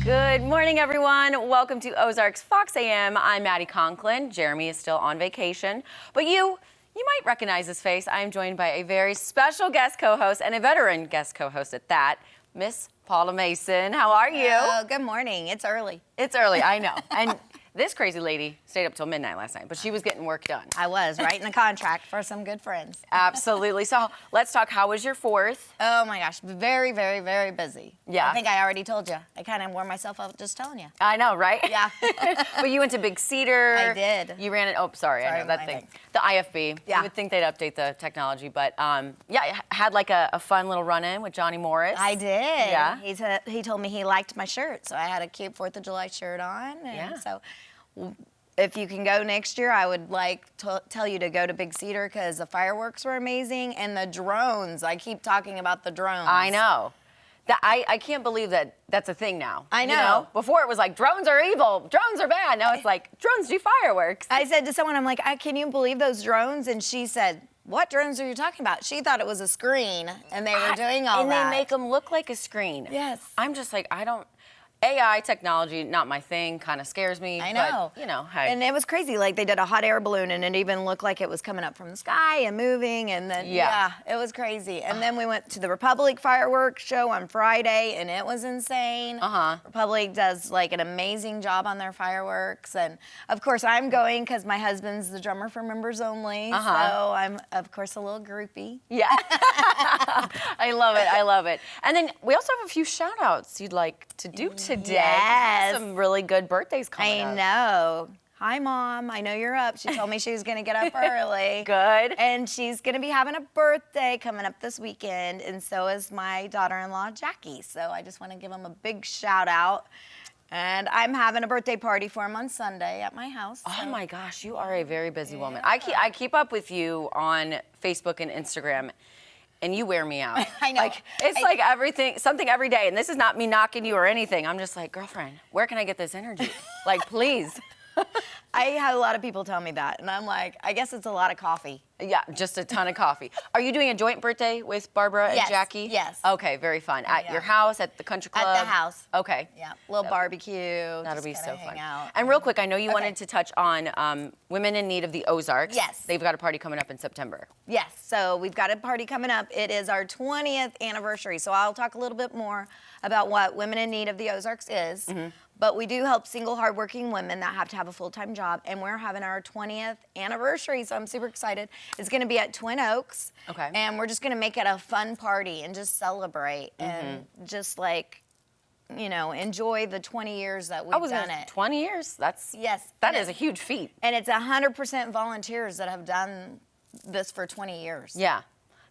Good morning, everyone. Welcome to Ozarks Fox AM. I'm Maddie Conklin. Jeremy is still on vacation, but you might recognize his face. I am joined by a very special guest co-host and a veteran guest co-host at that, Miss Paula Mason. How are you? Oh, good morning. It's early. It's early, I know. And this crazy lady stayed up till midnight last night, but she was getting work done. I was writing a contract for some good friends. Absolutely. So let's talk. How was your 4th? Oh my gosh, very, very, very busy. Yeah. I think I already told you. I kind of wore myself out just telling you. I know, right? Yeah. But you went to Big Cedar. I did. You ran it. Oh, sorry. I know that thing. The IFB. Yeah. You would think they'd update the technology, but yeah, I had like a fun little run-in with Johnny Morris. I did. Yeah. He told me he liked my shirt, so I had a cute 4th of July shirt on. And yeah. So if you can go next year, I would like to tell you to go to Big Cedar because the fireworks were amazing and the drones. I keep talking about the drones. I know. I can't believe that that's a thing now. I know. You know. Before it was like, drones are evil, drones are bad. Now it's like, drones do fireworks. I said to someone, I'm like, can you believe those drones? And she said, what drones are you talking about? She thought it was a screen, and they were doing all that. And they make them look like a screen. Yes. I'm just like, AI technology, not my thing, kind of scares me. I know. But, you know, hey. And it was crazy. Like, they did a hot air balloon, and it even looked like it was coming up from the sky and moving, and then, yeah it was crazy. And then we went to the Republic fireworks show on Friday, and it was insane. Republic does, like, an amazing job on their fireworks. And, of course, I'm going because my husband's the drummer for members only, so I'm, of course, a little groupie. Yeah. I love it. I love it. And then we also have a few shout-outs you'd like to do today. Yes. Some really good birthdays coming up. I know. Hi, Mom. I know you're up. She told me she was going to get up early. Good. And she's going to be having a birthday coming up this weekend, and so is my daughter-in-law, Jackie. So I just want to give them a big shout-out. And I'm having a birthday party for him on Sunday at my house. Oh, my gosh. You are a very busy woman. I keep up with you on Facebook and Instagram. And you wear me out. I know. Like, it's like something every day. And this is not me knocking you or anything. I'm just like, girlfriend, where can I get this energy? Like, please. I had a lot of people tell me that. And I'm like, I guess it's a lot of coffee. Yeah, just a ton of coffee. Are you doing a joint birthday with Barbara and Jackie? Yes. Okay, very fun. At your house, at the country club? At the house. Okay. Yeah, little barbecue. That'll be so fun. Out. And real quick, I know you wanted to touch on Women in Need of the Ozarks. Yes. They've got a party coming up in September. Yes, so we've got a party coming up. It is our 20th anniversary, so I'll talk a little bit more about what Women in Need of the Ozarks is. But we do help single, hardworking women that have to have a full-time job, and we're having our 20th anniversary, so I'm super excited. It's going to be at Twin Oaks, and we're just going to make it a fun party and just celebrate and just like, you know, enjoy the 20 years that we've done it. 20 years? That's that is a huge feat. And it's 100% volunteers that have done this for 20 years. Yeah.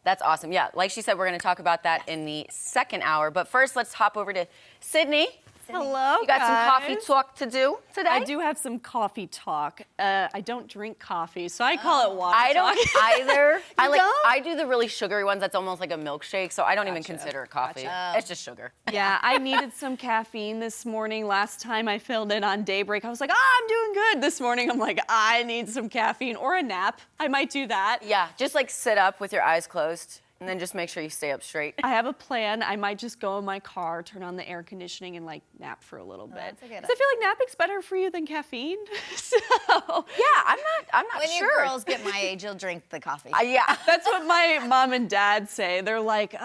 That's awesome. Yeah, like she said, we're going to talk about that in the second hour. But first, let's hop over to Sydney. Hello, You got some coffee talk to do today? I do have some coffee talk. I don't drink coffee, so I call it water I don't either. I do the really sugary ones. That's almost like a milkshake, so I don't even consider it coffee. It's just sugar. Yeah, I needed some caffeine this morning. Last time I filled in on Daybreak, I was like, I'm doing good. This morning, I'm like, I need some caffeine or a nap. I might do that. Yeah, just like sit up with your eyes closed. And then just make sure you stay up straight. I have a plan. I might just go in my car, turn on the air conditioning, and like nap for a little bit. That's a good idea. I feel like napping's better for you than caffeine. So yeah, I'm not when sure. When you girls get my age, you'll drink the coffee. Yeah, that's what my mom and dad say. They're like,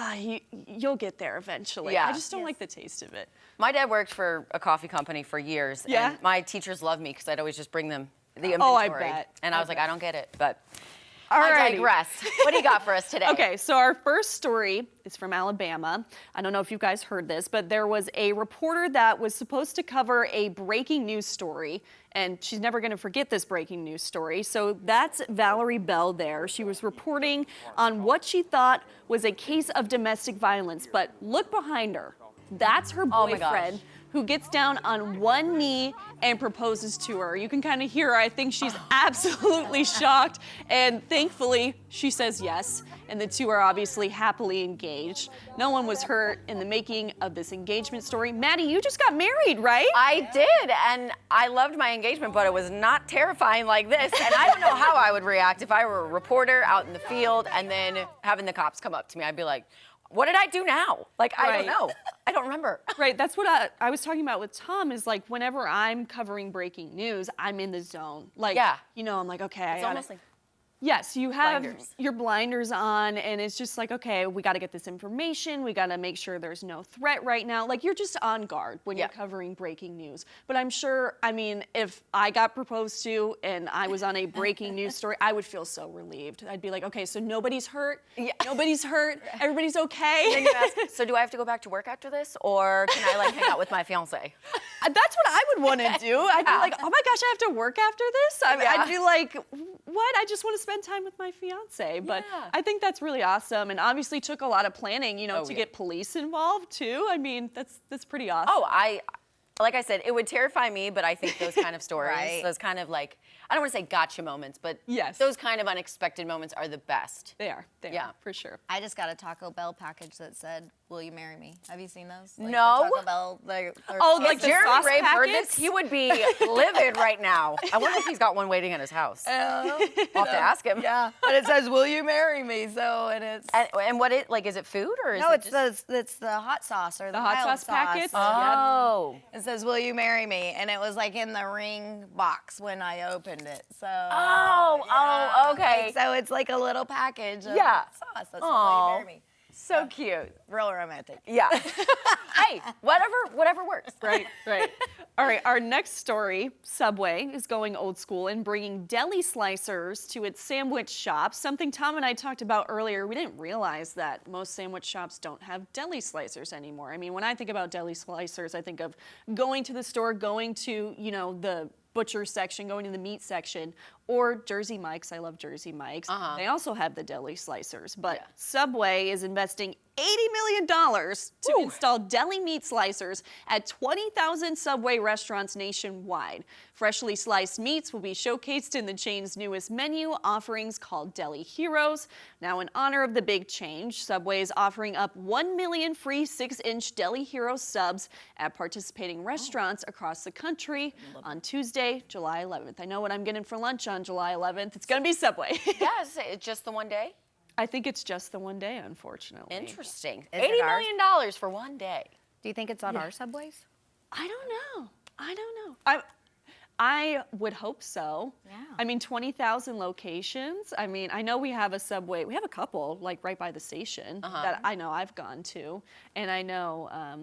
you'll get there eventually. Yeah. I just don't like the taste of it. My dad worked for a coffee company for years. Yeah. And my teachers loved me because I'd always just bring them the inventory. Oh, I bet. And I was like, I don't get it, but. Alrighty. I digress. What do you got for us today? Okay, so our first story is from Alabama. I don't know if you guys heard this, but there was a reporter that was supposed to cover a breaking news story, and she's never going to forget this breaking news story. So that's Valerie Bell there. She was reporting on what she thought was a case of domestic violence, but look behind her. That's her boyfriend, who gets down on one knee and proposes to her. You can kind of hear her. I think she's absolutely shocked. And thankfully, she says yes. And the two are obviously happily engaged. No one was hurt in the making of this engagement story. Maddie, you just got married, right? I did, and I loved my engagement, but it was not terrifying like this. And I don't know how I would react if I were a reporter out in the field and then having the cops come up to me. I'd be like, what did I do now? Like, I don't Right. know. I don't remember. Right, that's what I was talking about with Tom is like whenever I'm covering breaking news, I'm in the zone. Like, Yeah. you know, I'm like, okay, I It's gotta, almost like, yes, you have blinders. your blinders on, and it's just like, okay, we got to get this information. We got to make sure there's no threat right now. Like, you're just on guard when Yeah. you're covering breaking news. But I'm sure, I mean, if I got proposed to and I was on a breaking news story, I would feel so relieved. I'd be like, okay, so nobody's hurt. Yeah. Nobody's hurt. Everybody's okay. then you ask, so do I have to go back to work after this, or can I like hang out with my fiance? That's what I would want to do. I'd be like, oh my gosh, I have to work after this? Yeah. I'd be like, what? I just want to spend time with my fiance. But Yeah. I think that's really awesome, and obviously took a lot of planning, you know, Oh, to yeah. get police involved too. I mean, that's pretty awesome. Oh, like I said, it would terrify me, but I think those kind of stories, Right. those kind of like, I don't want to say gotcha moments, but Yes. those kind of unexpected moments are the best. They are, Yeah. for sure. I just got a Taco Bell package that said, "Will you marry me?" Have you seen those? Like, the No. Taco Bell. Like, Oh, If like the Jeremy sauce Rabe heard packets? this, he would be livid right now. I wonder if he's got one waiting at his house. I'll have to ask him. Yeah, but it says, "Will you marry me?" So, and it's And what it like? Is it food or is no, it it's the hot sauce or the hot mild sauce packets? Oh. It says, "Will you marry me?" And it was like in the ring box when I opened it. So. Oh, okay. So it's like a little package of Yeah. sauce. That's Aw. Will you marry me? So cute. Real romantic. Yeah. Hey, whatever works. Right, right. All right, our next story, Subway is going old school and bringing deli slicers to its sandwich shops, something Tom and I talked about earlier. We didn't realize that most sandwich shops don't have deli slicers anymore. I mean, when I think about deli slicers, I think of going to the store, going to, you know, the butcher section, going to the meat section, or Jersey Mike's. I love Jersey Mike's. They also have the deli slicers, but Yeah. Subway is investing $80 million to install deli meat slicers at 20,000 Subway restaurants nationwide. Freshly sliced meats will be showcased in the chain's newest menu offerings called Deli Heroes. Now, in honor of the big change, Subway is offering up 1 million free 6-inch Deli Hero subs at participating restaurants across the country on Tuesday, July 11th. I know what I'm getting for lunch on July 11th. It's going to be Subway. Yes, it's just the one day. I think it's just the one day, unfortunately. Interesting. Is it $80 ours? million for one day. Do you think it's on our subways? I don't know. I would hope so. Yeah. I mean, 20,000 locations. I mean, I know we have a Subway. We have a couple, like right by the station that I know I've gone to. And I know I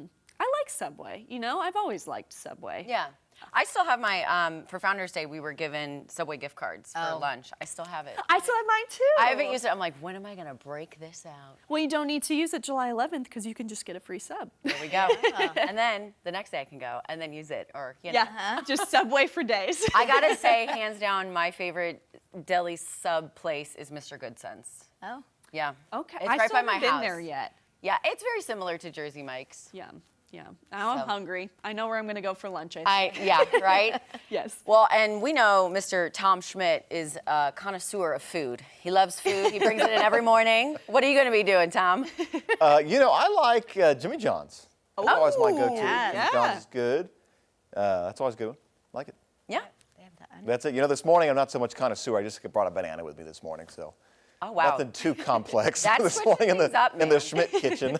like Subway. You know, I've always liked Subway. Yeah. I still have my, for Founders Day, we were given Subway gift cards for lunch. I still have it. I still have mine too. I haven't used it. I'm like, when am I going to break this out? Well, you don't need to use it July 11th because you can just get a free sub. There we go. And then the next day I can go and then use it. Or, you know. Yeah, just Subway for days. I got to say, hands down, my favorite deli sub place is Mr. Good Sense. Oh. Yeah. Okay, It's I right still by my haven't been house. there yet. Yeah, it's very similar to Jersey Mike's. Yeah, yeah. Now I'm So. hungry. I know where I'm going to go for lunch. I think. Yeah, right? Yes. Well, and we know Mr. Tom Schmidt is a connoisseur of food. He loves food. He brings it in every morning. What are you going to be doing, Tom? You know, I like Jimmy John's. That's always my go-to. yeah. Jimmy John's is good. That's always a good one. Like it. Yeah. They have the onion. That's it. You know, this morning I'm not so much connoisseur. I just brought a banana with me this morning, so Oh, wow. nothing too complex That's this switching morning things up, in the man. Schmidt kitchen.